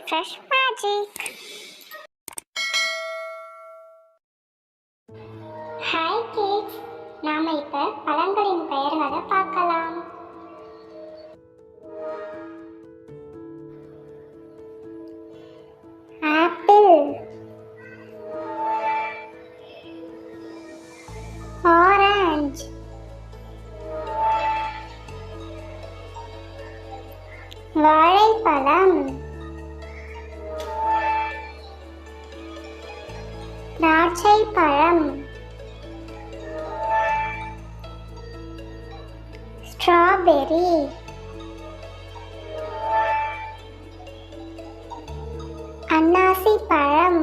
Fresh magic. Hi kids, நாம இப்ப பழங்களின் பெயர்களை பார்க்கலாம். ஆப்பிள், ஆரஞ்சு, வாழைப்பழம், திராட்சை பழம், ஸ்ட்ராபெர்ரி, அன்னாசி பழம்,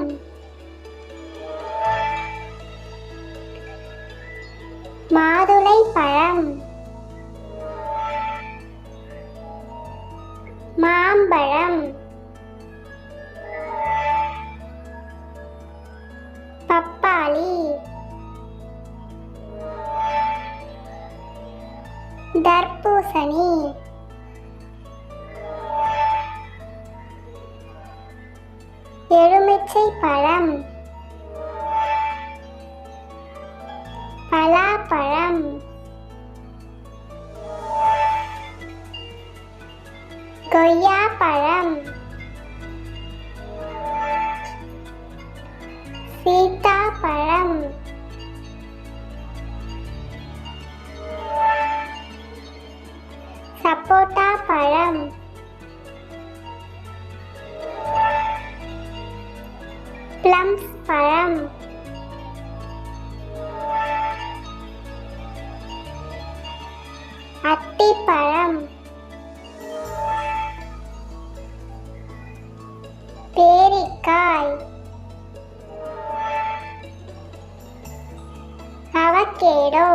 மாதுளை பழம், மாம்பழம், பப்பாளி, தர்பூசணி, எலுமிச்சை பழம், பலாப்பழம், கொய்யாப்பழம், சீத்தாப்பழம், சப்போட்டா பழம், பிளம்ஸ் பழம், அத்திப்பழம், பேரிக்காய், அவகேடோ.